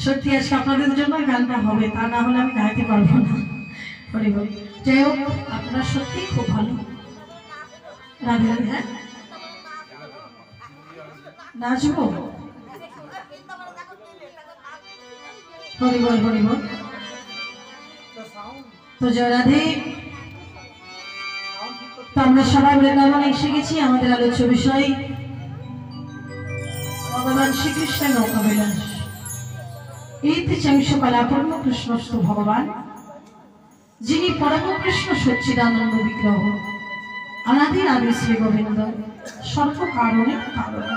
সত্যি আজকে আপনাদের জন্য গানটা হবে, তা না হলে আমি গাইতে পারবো না। হরি বল। যাই হোক, আপনারা সত্যি খুব ভালো। রাধে রাধে। হ্যাঁ, নাচবো। হরি বল হরি বল। তো জয় রাধে। তো আমরা সবাই বৃন্দাবনে এসে গেছি। আমাদের আলোচ্য বিষয় ভগবান শ্রীকৃষ্ণের নৌকাবিলাস। এইতে চাংশকলাপূর্ণ কৃষ্ণস্থ ভগবান, যিনি পরম কৃষ্ণ সচ্চিদানন্দ বিগ্রহ, অনাদি আদি শ্রী গোবিন্দ, সর্বকারণের কারণ।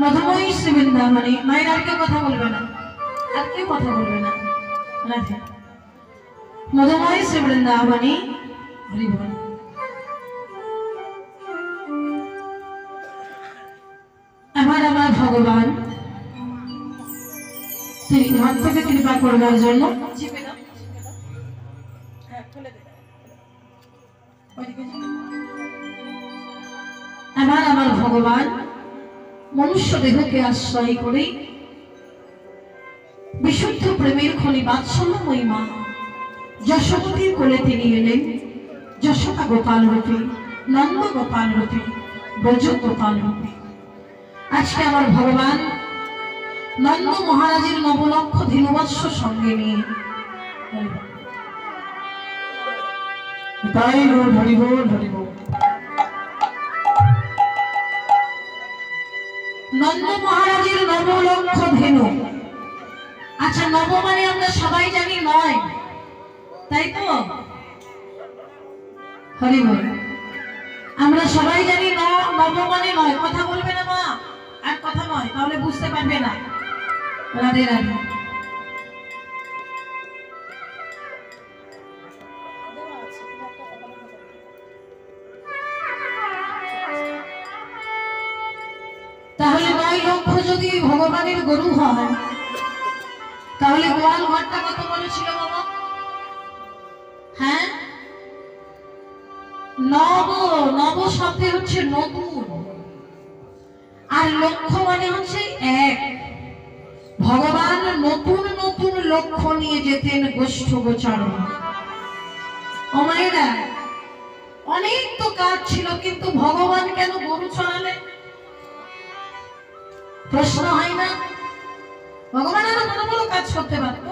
মধুময়ী শ্রী বৃন্দাবনে। মায়ের আর কেউ কথা বলবে না, আর কেউ কথা বলবে না। রাধে। মধুময়ী শ্রী বৃন্দাবনে। হরি বল। আমার ভগবান তিনি ভক্তকে কৃপা করবার জন্য আমার ভগবান মনুষ্য দেহকে আশ্রয় করে বিশুদ্ধ প্রেমের খনি বাৎসল্যময়ী মা যশোমতীর কোলে তিনি এলেন। যশোদা গোপাল রূপে, নন্দ গোপাল রূপে, ব্রজ গোপাল রূপে। আজকে আমার ভগবান নন্দ মহারাজের নবলক্ষ ধীনবৎস সঙ্গে নিয়ে তাই হরি বল হরি বল। নন্দ মহারাজের নবলক্ষ ধেনু। আচ্ছা, নব মানে আমরা সবাই জানি নয়, তাই তো? হরি বল। আমরা সবাই জানি নব মানে নয়। কথা বলবে না মা, আর কথা নয়, তাহলে বুঝতে পারবে না। রাধে রাধে। তাহলে 9 লক্ষ যদি ভগবানের গরু হয়, তাহলে গোয়াল ঘরটা কত বড় ছিল বাবা? হ্যাঁ, নব। নব শব্দে হচ্ছে নতুন, আর লক্ষ মানে হচ্ছে এক। ভগবান নতুন নতুন লক্ষ্য নিয়ে যেতেন গোষ্ঠ গোচরণ। ও মায়েরা, অনেক তো কাজ ছিল, কিন্তু ভগবান কেন গরু চড়ালেন? প্রশ্ন হয় না? ভগবান আরো বড় বড় কাজ করতে পারত,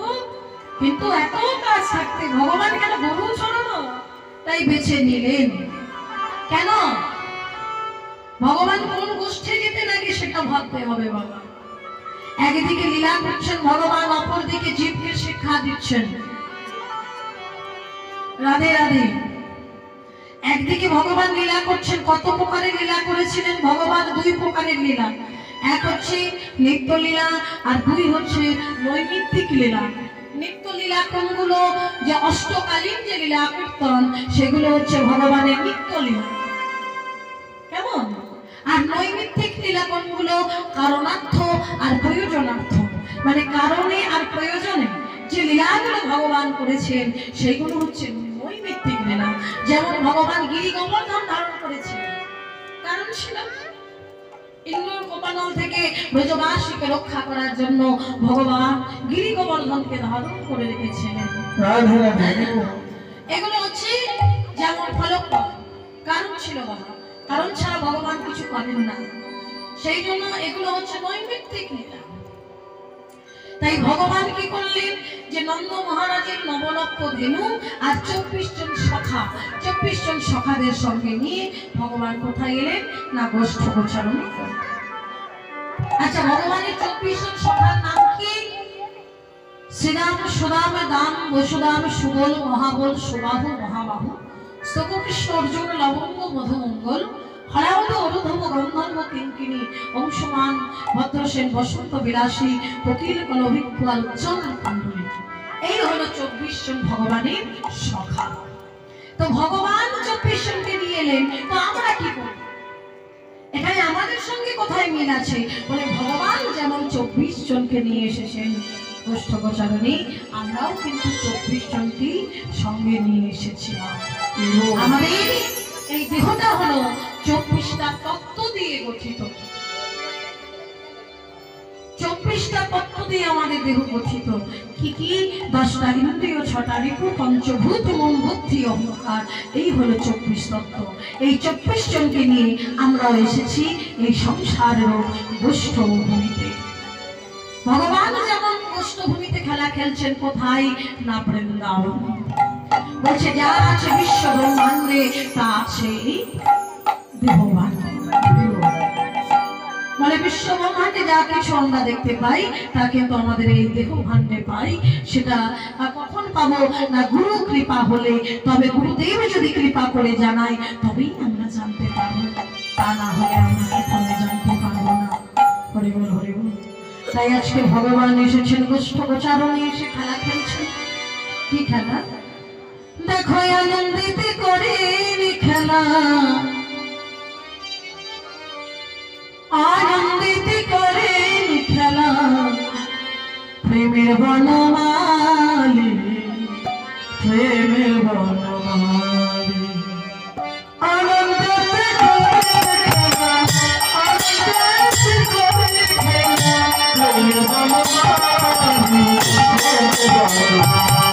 কিন্তু এত কাজ থাকতে ভগবান কেন গরু চড়ানো? তাই বেছে নিলেন। কেন? ভগবান কোন গোষ্ঠে যেতে নাকি সেটা ভাবতে হবে বাবা। একদিকে লীলা করছেন ভগবান, অপরদিকে জীবকে শিক্ষা দিচ্ছেন। রাধে রাধে। একদিকে ভগবান লীলা করছেন। কত প্রকারের লীলা করেছিলেন ভগবান? 2 প্রকারের লীলা। এক হচ্ছে নিত্য লীলা, আর 2 হচ্ছে নৈমিত্তিক লীলা। নিত্য লীলা কোনগুলো? যে অষ্টকালীন যে লীলা কীর্তন, সেগুলো হচ্ছে ভগবানের নিত্য লীলা। কেমন? আর নৈমিত্তিক লীলা কোনগুলো? কারণার্থ আর প্রয়োজনার্থ, মানে কারণে আর প্রয়োজনে যে লীলাগুলো ভগবান করেছেন সেগুলো হচ্ছে নৈমিত্তিক লীলা। যেমন ভগবান গিরি গোবর্ধন ধারণ করেছেন, কারণ ছিল ইন্দ্র গোপানল থেকে ব্রজবাসীকে রক্ষা করার জন্য ভগবান গিরি গোবর্ধনকে ধারণ করে রেখেছিলেন। এগুলো হচ্ছে যেমন ফলক, কারণ ছিল বাবা। কারণ ছাড়া ভগবান কিছু করেন না, সেই জন্য এগুলো হচ্ছে নৈমিত্তিক লীলা। তাই ভগবান কি করলেন? যে নন্দ মহারাজের নবলক্ষ ধেনু আর 24 জন সখা, 24 জন সখাদের সঙ্গে নিয়ে ভগবান কোথায় এলেন? না গোষ্ঠ গোচরণে। আচ্ছা, ভগবানের 24 জন সখার নাম কি? শ্রীরাম, সুদাম, দাম, বসুদাম, সুবল, মহাবল, সুবাহু, মহাবাহু, স্তবকৃষ্ণ, অর্জুন লবঙ্গ মধুমঙ্গল হরাউদ অরুধম গন্ধর্ব কিঙ্কিনী অংশমান ভদ্রসেন বসন্ত বিলাসী কোকিল কলভিকুয়াল উজ্জ্বল কুণ্ডলী। এই হলো 24 জন ভগবানের সখা। তো ভগবান 24 জনকে নিয়ে এলেন, তো আমরা কি করব? এখানে আমাদের সঙ্গে কোথায় মিল আছে? বলে ভগবান যেমন 24 জনকে নিয়ে এসেছেন গোষ্ঠগোচারণী, আমরাও কিন্তু 24 জনকে সঙ্গে নিয়ে এসেছিলাম। আমাদের এই দেহটা হলো 24টা তত্ত্ব দিয়ে গঠিত। 24টা তত্ত্ব দিয়ে আমাদের দেহ গঠিত। কি কি? 10টা ইন্দ্রিয়, 6টা রিপু, পঞ্চভূত, মন, বুদ্ধি, অহংকার। এই হলো 24 তত্ত্ব। এই 24 জনকে নিয়ে আমরাও এসেছি এই সংসারের গোষ্ঠভূমিতে। ভগবান যেমন গোষ্ঠভূমিতে খেলা খেলছেন, কোথায়? না বৃন্দাবন। বলছে যা আছে বিশ্ব ব্রহ্মাণ্ডে তা আছে দেহবান। মানে বিশ্ব ব্রহ্মাণ্ডে যা কিছু আমরা দেখতে পাই তা কিন্তু আমাদের এই দেহ ভাণ্ডে পাই। সেটা কখন পাবো? না গুরু কৃপা হলে, তবে গুরুদেব যদি কৃপা করে জানায় তবেই আমরা জানতে পারবো, তা না হলে আমরা কখনো জানতে পারবো না। হরি বল, হরি বল। তাই আজকে ভগবান এসেছেন গোষ্ঠগোচারণে, এসে খেলা খেলছেন। কি খেলা? দেখো আনন্দিত করে খেলা, আনন্দিত করে খেলা, প্রেমের বনমালী, প্রেমের বনমালী। আনন্দিত করে খেলা, আনন্দিত করে খেলা, প্রেমের বনমালী, প্রেমের বনমালী।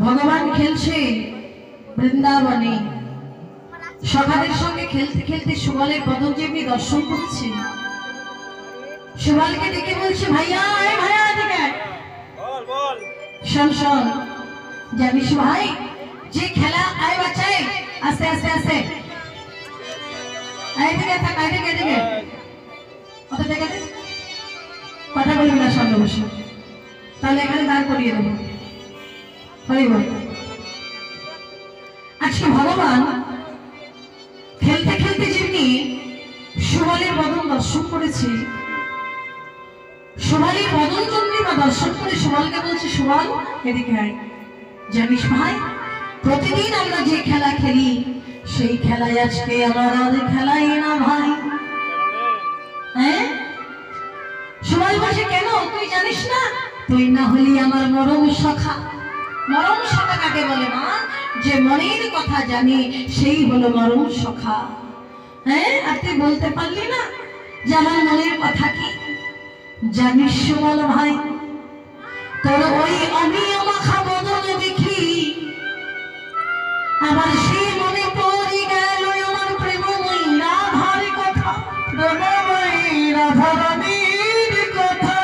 ভগবান খেলছে বৃন্দাবনে, সখাদের সঙ্গে খেলতে খেলতে সুবলের পদঞ্জীবনী দর্শন করছে। সুবলকে ডেকে বলছে, ভাইয়া ভাইয়া এদিকে বল। শোন শোন, জানিস ভাই যে খেলা, আয় বাচ্চাই আস্তে আস্তে আস্তে, এদিকে থাক, এদিকে এদিকে, কত টাকা দে, কথা বলবি না সামনে বসে, তাহলে এখানে দাঁড় করিয়ে দেবো। হরি বল। আজকে ভগবান খেলতে খেলতে যেমনি সুবলের বদন দর্শন করেছে, সুবলের বদন চন্দ্রিমা দর্শন করে সুবলকে বলছে, সুবল এদিকে আয়। জানিস ভাই, প্রতিদিন আমরা যে খেলা খেলি সেই খেলায় আজকে আমার আর খেলাই না ভাই। হ্যাঁ? সুবল বলছে, কেন? তুই জানিস না? তুই না হলি আমার মরম সখা। মরম সখা কাকে বলে মা? যে মনের কথা জানে সেই হলো মরম সখা। হ্যাঁ? আর তুই বলতে পারলি না যে আমার মনের কথা কি? জানিস সুবল ভাই, তোর ওই অমিয় মাখা বদন দেখি আমার সেই মনে পড়ে গেল আমার প্রেমময়ী রাধার কথা, প্রেমময়ী রাধারানীর কথা।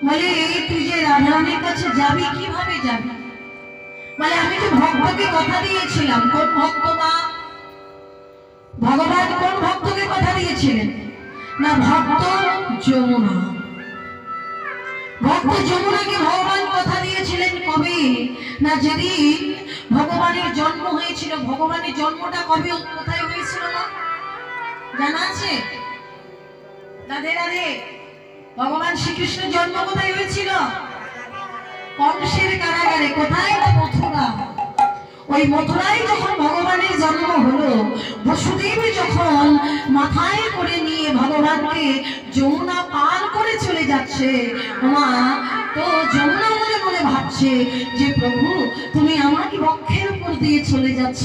বলে তুই যে রাধারানীর কাছে যাবি, কিভাবে যাবি? বলে আমি তো ভক্তকে কথা দিয়েছিলাম। কোন ভক্ত বা ভগবান কোন ভক্তকে কথা দিয়েছিলেন? না, ভক্ত যমুনা। ভক্ত যমুনাকে ভগবান কথা দিয়েছিলেন কবে? না যেদিন ভগবানের জন্ম হয়েছিল। ভগবানের জন্মটা কবে কোথায় হয়েছিল না জানা আছে? রাধে রাধে। ভগবান শ্রীকৃষ্ণের জন্ম কোথায় হয়েছিল? কংসের কারাগারে। কোথায়? না মথুরা। ওই মথুরায় যখন ভগবানের জন্ম হলো, বসুদেব যখন মাথায় করে নিয়ে ভগবানকে যমুনা পার করে চলে যাচ্ছে, মা তো যমুনা মনে মনে ভাবছে যে প্রভু তুমি আমাকে বক্ষের উপর দিয়ে চলে যাচ্ছ,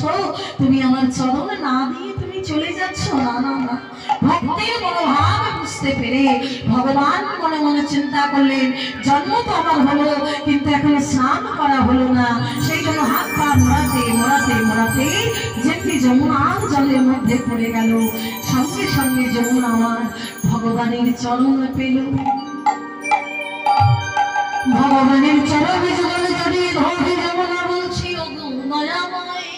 তুমি আমার চরণ না দিয়ে তুমি চলে যাচ্ছ। না না না, ভক্তের মনোভাব বুঝতে পেরে ভগবান মনে মনে চিন্তা করলেন জন্ম তো আমার হলো, কিন্তু এখন স্নান করা হলো না, সেই জন্য হাত পা মোড়াতে মোড়াতে মোড়াতে যেমনি যমুনার জলের মধ্যে পড়ে গেল, সঙ্গে সঙ্গে যমুনা আমার ভগবানের চরণ পেল। ভগবানের চরণ যুগল জড়িয়ে ধরে যমুনা বলছি ও দয়াময়।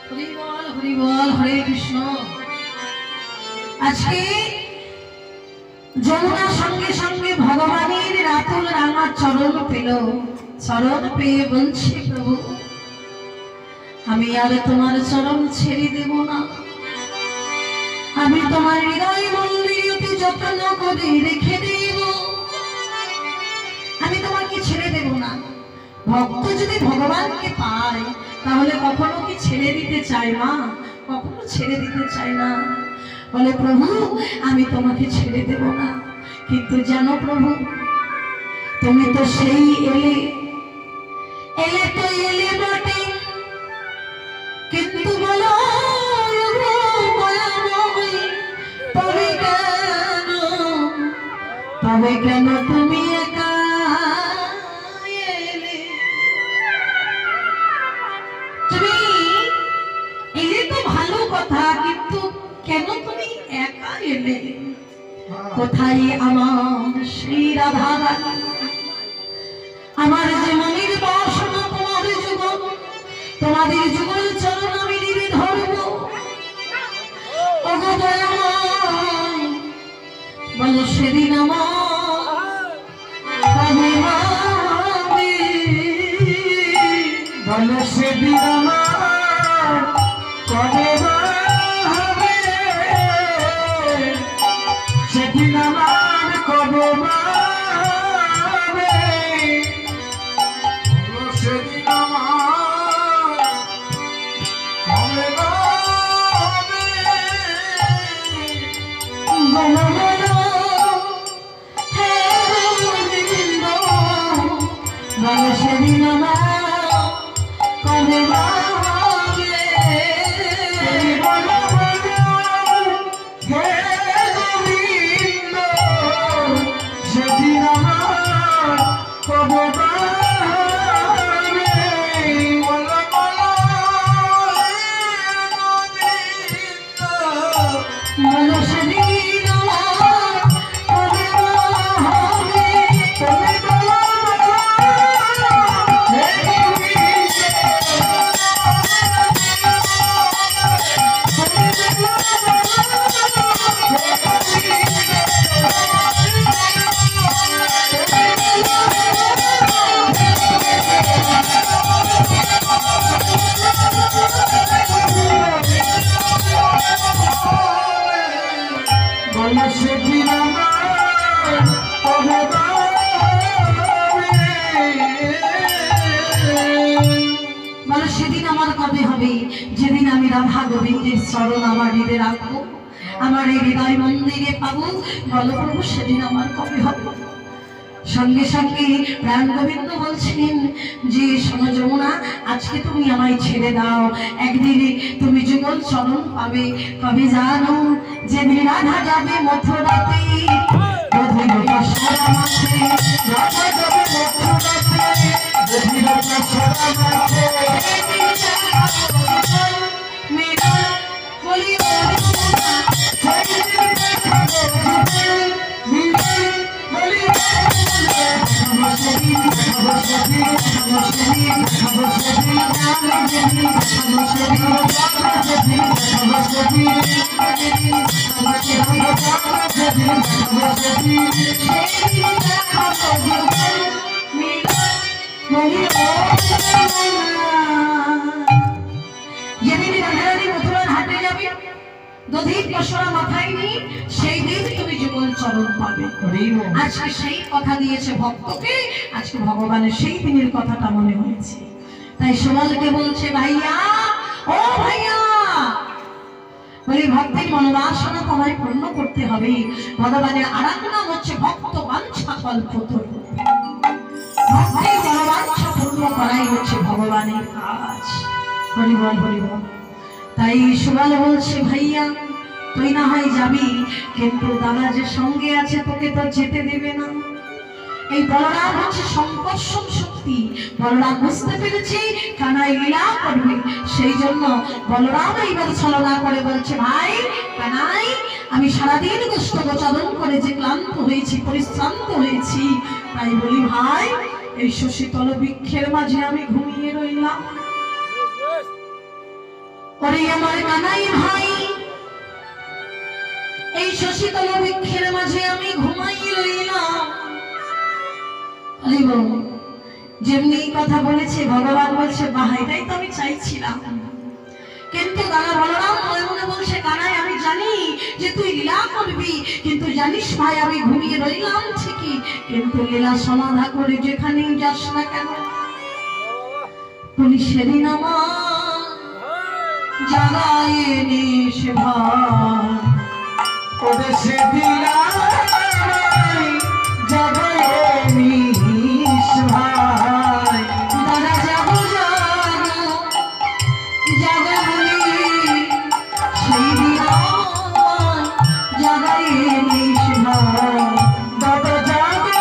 হরি বল হরি বল, হরে কৃষ্ণ। আজকে যমুনার সঙ্গে সঙ্গে ভগবানের রাতুল রাঙা চরণ পেল। চরণ পেয়ে বলছে প্রভু আমি আর তোমার চরণ ছেড়ে দেব না, আমি তোমার হৃদয় মন্দির অতি যত্ন করে রেখে দেব, আমি তোমাকে ছেড়ে দেব না। ভক্ত যদি ভগবানকে পায় তাহলে কখনো কি ছেড়ে দিতে চায়? মা কখনো ছেড়ে দিতে চায় না। বলে প্রভু আমি তোমাকে ছেড়ে দেব না, কিন্তু জানো প্রভু তুমি তো সেই এলে এলে তো এলে বটে, কিন্তু বলো তবে কেন তুমি একা এলে? তুমি এলে তো ভালো কথা, কিন্তু কেন তুমি একা এলে? কোথায় আমার শ্রী রাধা রানী? আমার যে মনের বাসনা তোমার যুগল, তোমাদের যুগল চরণ আমি নিরে ধরব। ওগো দয়াময় বলো সেদিন আমার কবে হবে? বলো সেদিন আমার কবে হবে? সেদিন আমার কবে হবে? বলো সেদিন আমার কবে হবে? বলো বলো হে গোবিন্দ, বলো সেদিন আমার কবে হবে? বলো বলো হে গোবিন্দ, সেদিন আমার কবে হবে? বলো বলো হে গোবিন্দ, বলো সেদিন আমার কবে হবে? তুমি বলো হে বলো সেদিন আমার কবে বলো সেদিন আমার কবে হবে? যেদিন আমি রাধা গোবিন্দের চরণ আমার হৃদয়ে রাখবো, আমার এই হৃদয় মন্দিরে পাবো। বলো প্রভু সেদিন আমার কবে হবে? সঙ্গে সঙ্গে প্রাণ গোবিন্দ বলছেন যে শোনো যমুনা, আজকে তুমি আমায় ছেড়ে দাও, একদিনে তুমি যুগল চরণ পাবে। কবে জানো? যেদিন রাধা যাবে মথুরাতে, যেদিন রাধারানী মথুরার হাটে যাবে, দধির পশরা মাথায় নিয়ে সেই দিন তুমি যুগল চরণ পাবে। আজকে সেই কথা দিয়েছে ভক্তকে, আজকে ভগবানের সেই দিনের কথাটা মনে হয়েছে। তাই সুবলকে বলছে, ভাইয়া ও ভাইয়া, বলি ভক্তের মনোবাসনা তোমায় পূর্ণ করতে হবে। ভগবানের আরেক নাম হচ্ছে ভক্ত বাঞ্ছা কল্পতরু। ভক্তের মনোবাঞ্ছা পূর্ণ করাই হচ্ছে ভগবানের কাজ। হরি বল হরি বল। তাই সুবল বলছে, ভাইয়া তুই না হয় যাবি, কিন্তু দাদা যে সঙ্গে আছে তোকে তো যেতে দেবে না। এই বলরাম হচ্ছে সংকর্ষণ শক্তি। বলরাম বুঝতে পেরেছে কানাই লীলা করবে, সেই জন্য বলরাম এইবার ছলনা করে বলছে, ভাই কানাই, আমি সারাদিন কষ্ট গোচারণ করে যে ক্লান্ত হয়েছি, পরিশ্রান্ত হয়েছি, তাই বলি ভাই এই শশীতল বৃক্ষের মাঝে আমি ঘুমিয়ে রইলাম। ওরে আমার কানাই ভাই, এই শশীতল বৃক্ষের মাঝে আমি ঘুমাই রইলাম। যেমনি কথা বলেছে ভগবান বলছে, বাহ এটাই তো আমি চাইছিলাম। কিন্তু দাদা বলরাম মনে মনে বলছে, কানাই আমি জানি যে তুই লীলা করবি, কিন্তু জানিস ভাই আমি ঘুমিয়ে রইলাম ঠিকই, কিন্তু লীলা সমাধা করে যেখানেই যাস না কেন, বলি সেদিন আমার জাগায় নিস ভাই। ওরে সেদিন জাগায় নিস ভাই। দাদা যাবো জানো জাগা বলি, সেই দিন আমার জাগায় নিস ভাই। দাদা যাবে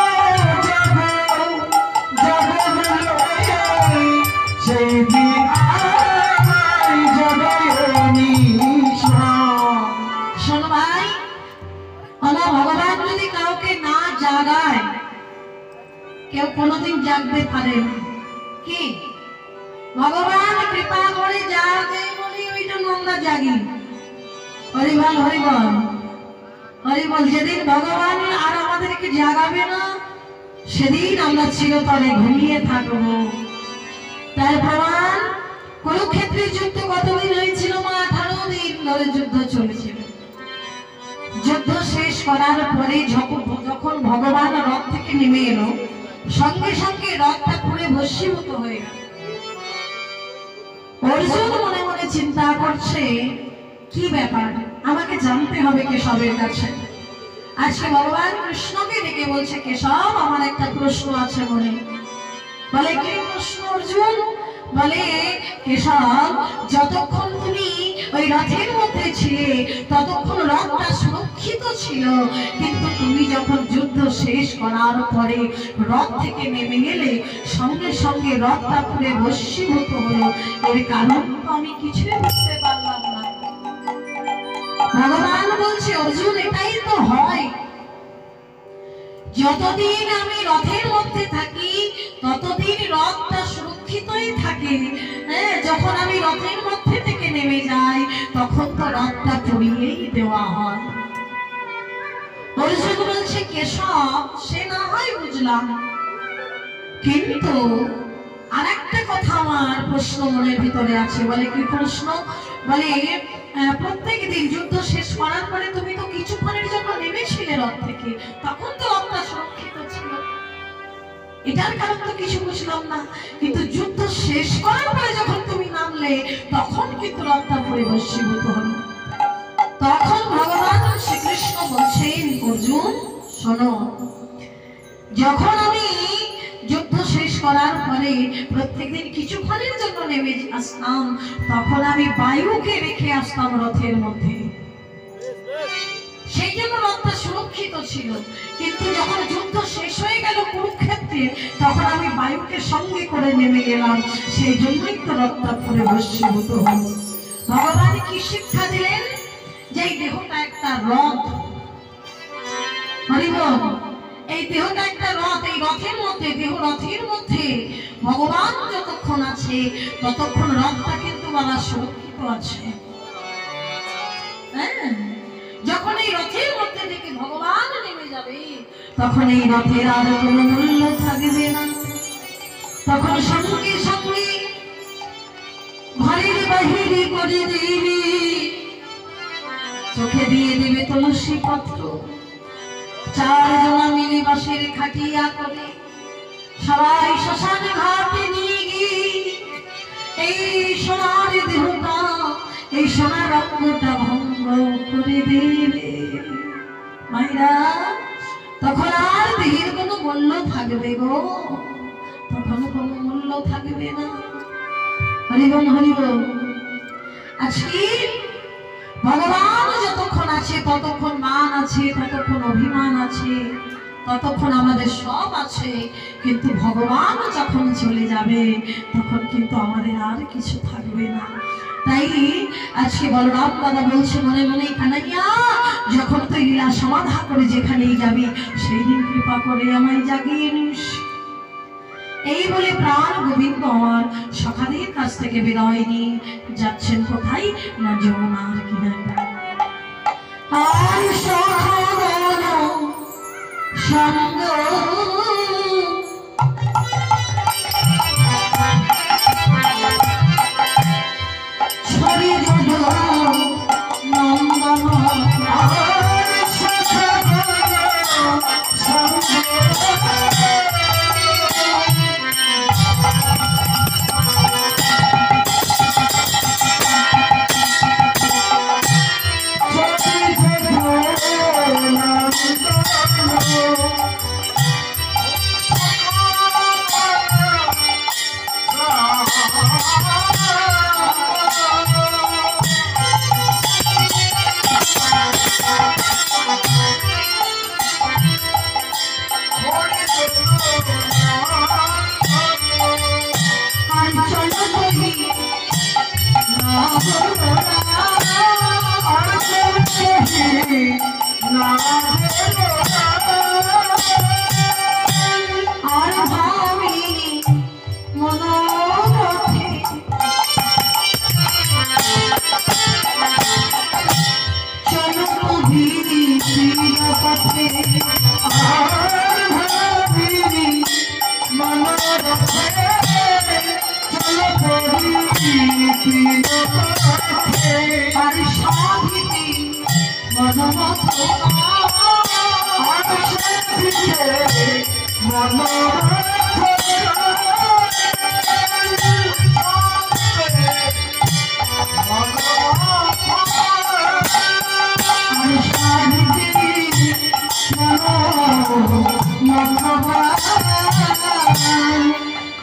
যাবে যাবে বলে সেই দিন আমায় জাগায় নিস ভাই। শোনো ভাই, আমার ভগবান যদি কাউকে না জাগায়, কেউ কোনোদিন জাগতে পারে না। কি ভগবান কৃপা করে জাগে বলি ওইটা আমরা জাগি। হরিবল হরিবল হরিবল। যেদিন ভগবান আর আমাদেরকে জাগাবে না, সেদিন আমরা চিরতরে ঘুমিয়ে থাকবো। তার প্রমাণ কুরুক্ষেত্রের যুদ্ধ কতদিন হয়েছিল? মা 18 দিন ধরে যুদ্ধ চলেছিল। যুদ্ধ শেষ করার পরে যখন ভগবান রথ থেকে নেমে এলো, সঙ্গে সঙ্গে রথটা পুড়ে ভস্মীভূত হয়ে গেল। অর্জুন মনে মনে চিন্তা করছে, কি ব্যাপার, আমাকে জানতে হবে কেশবের কাছে। আজকে ভগবান কৃষ্ণকে ডেকে বলছে, কেশব আমার একটা প্রশ্ন আছে মনে। বলে কি প্রশ্ন অর্জুন? বলে কেশব, যতক্ষণ তুমি ওই রথের মধ্যে ছিলে ততক্ষণ রথটা সুরক্ষিত ছিল, কিন্তু তুমি যখন যুদ্ধ শেষ করার পরে রথ থেকে নেমে গেলে সঙ্গে সঙ্গে রথটা পুড়ে ভস্মীভূত হলো, এর কারণ তো আমি কিছুই বুঝতে পারলাম না। ভগবান বলছে, অর্জুন এটাই তো হয়, যতদিন আমি রথের মধ্যে থাকি ততদিন রথটা সুরক্ষিতই থাকে। হ্যাঁ, যখন আমি রথের মধ্যে থেকে নেমে যাই তখন তো রথটা পুড়িয়েই দেওয়া হয়। অর্জুন বলছে, কেশব সে না হয় বুঝলাম, কিন্তু আরেকটা কথা আমার প্রশ্ন মনের ভিতরে আছে। বলে কি প্রশ্ন? বলে প্রত্যেক দিন যুদ্ধ শেষ করার পরে তুমি তো কিছুক্ষণের জন্য নেমেছিলে রথ থেকে, তখন তো রথটা সুরক্ষিত ছিল, এটার কারণ তো কিছু বুঝলাম না, কিন্তু যুদ্ধ শেষ করার পরে যখন তুমি নামলে তখন কিন্তু রথটা পুড়ে ভস্মীভূত হলো। তখন ভগবান শ্রীকৃষ্ণ বলছেন, অর্জুন শোনো, যখন আমি যুদ্ধ শেষ করার পরে প্রত্যেকদিন কিছুক্ষণের জন্য নেমে আসতাম, তখন আমি বায়ুকে রেখে আসতাম রথের মধ্যে, সেই জন্য রথটা সুরক্ষিত ছিল। কিন্তু যখন যুদ্ধ শেষ হয়ে গেল কুরুক্ষেত্রে, তখন আমি বায়ুকে সঙ্গে করে নেমে গেলাম, সেই জন্যই তো রথটা পুড়ে ভস্মীভূত হল। ভগবান কি শিক্ষা দিলেন? যে এই দেহটা একটা রথ। হরিবল, এই দেহটা একটা রথ, এই রথের মধ্যে, দেহ রথের মধ্যে ভগবান যতক্ষণ আছে ততক্ষণ রথটা কিন্তু বাবা সুরক্ষিত আছে। হ্যাঁ, যখন এই রথের মধ্যে থেকে ভগবান নেমে যাবে তখন এই রথের আর কোনো মূল্য থাকবে না। তখন সঙ্গে সঙ্গে ঘরের বাহিরে করে দিবি, চোখে দিয়ে দিবে তুলসী পত্র, 4 জনা মিলে বাঁশের খাটিয়া করে সবাই শ্মশান ঘাটে নিয়ে গিয়ে এই সোনার দেহটা, এই সোনার অঙ্গটা ভঙ্গ করে দেবে। মায়েরা, তখন আর দেহের কোনো মূল্য থাকবে গো, তখন কোনো মূল্য থাকবে না। হরিবল হরিবল। আজকে ভগবান যতক্ষণ আছে ততক্ষণ মান আছে, ততক্ষণ অভিমান আছে, ততক্ষণ আমাদের সব আছে, কিন্তু ভগবান যখন চলে যাবে তখন কিন্তু আমাদের আর কিছু থাকবে না। তাই আজকে বলরাম দাদা বলছে মনে মনে, কানাইয়া যখন তুই লীলা সমাধা করে যেখানেই যাবি সেই দিন কৃপা করে আমায় জাগিয়ে নিস। এই বলে প্রাণ গোবিন্দ আমার সখাদের কাছ থেকে বিদায় নিয়ে যাচ্ছেন কোথায় না যমুনার কিনারে। আর সখাগণ সঙ্গ ছড়ি দিল নন্দন, আর সখাগণ সঙ্গ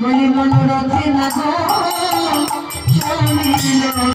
বলি মনোরথে লাগো চলিল